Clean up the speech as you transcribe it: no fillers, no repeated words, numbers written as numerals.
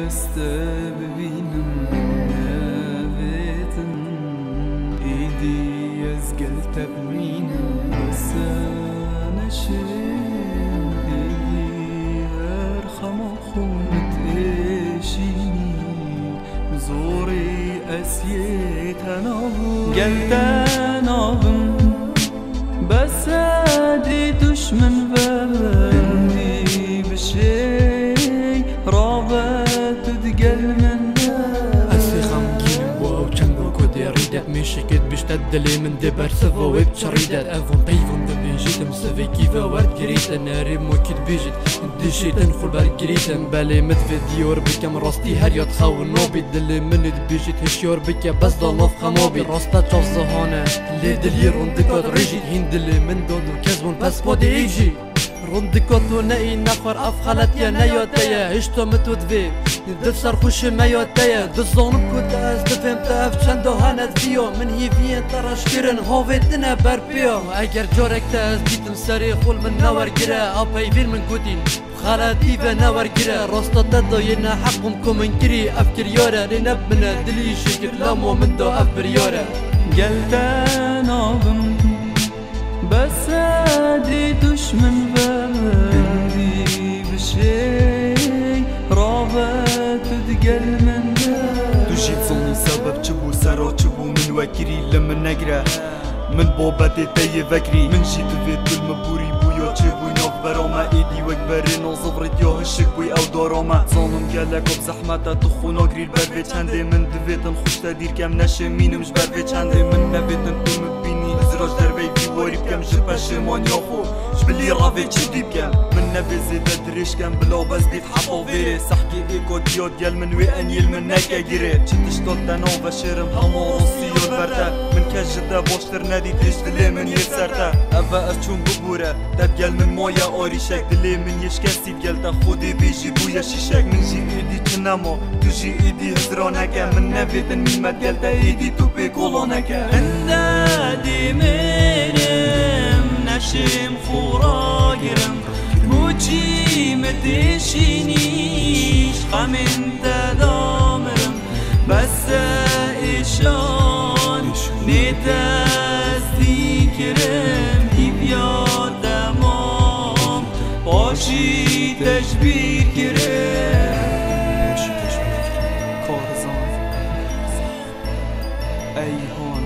ببینم نویتن ایدی از گل تبرینم بسانشم ایدی هر خما خونت ایشینی زوری اسیه تنابم گل تنابم بس دی دشمن بندی بشی رابط دقل من أسي خمجين واو چندو كودي ريدت مشكت بشتد لي من دي برسفا ويب تشريدت أفون قيفون دبيجيت مسافي كيفا ورد قريت ناري موكيت بيجيت دشيت نخل برد قريت بالي مدفي ديور بكم راستي هر يد خاون نوبي دلي من دبيجيت هشيور بكا بس دل نفخ موبي راستا تشاف زهانة لي دلي روندكات ريجيت هين دلي من دودو كزبون بس بودي ايجي روندكاتو ناي نخور أفخلت يا نيوتيا هشتو متودفي دفسر خوش ميوتيا دزونم كنت استفهم تاف چندو هاند فيو من هيفين تراشكرن هوفيتنا بربيو اگر جورك تاز بيتم سري خول من نور گره اپاي فيل من كوتين خالد ايفا نور گره راستا تدو ينا حقم كومن كري افكر يورا لنب من دلي شكر لامو من دو افبر يورا قلتان آبم بس دي دشمن بندي بشي رابط دقل من دوشيت صوني سبب چبو سرا چبو من وكري لمن نقرا من بابتي تي فكري من جيت فيت بالمبوري بويا چبوي ناف براما ايدي وكبري نوزفرت يا هشك بوي او داراما صانم قالك بزحمتا تخو ناقري البرفي چنده من دفيتن خوش تدير كم نشمينم جبرفي چنده من نفيتن قيمت بيني ازراج دربي في واري بكم جبا شمان ياخو جبلي رافي چدي بكم من نفي زيدا دريش كم بلا بس ديت حقا فيري سحكي ايكو ديوت يل من وين يل من نكا جري چتش تولتنا وبشرم هما رصي والبرتا من كجدا بوشتر نادي تيش دلي من يسرتا افا اشون ببورا تبقل من مويا اوريشك دلي من يشكسي بقلتا خودي بيجي بويا شيشك من جي ايدي تنامو تجي ايدي هزرانكا من نفيتن ميمت قلتا ايدي توبي كولونكا هندادي منم نشم خوراقرم بوچی متشینیش غم انت دامرم بس ایشان نتزدیکرم هیویا تمام باشی تشبیر کرم کارزان ایهان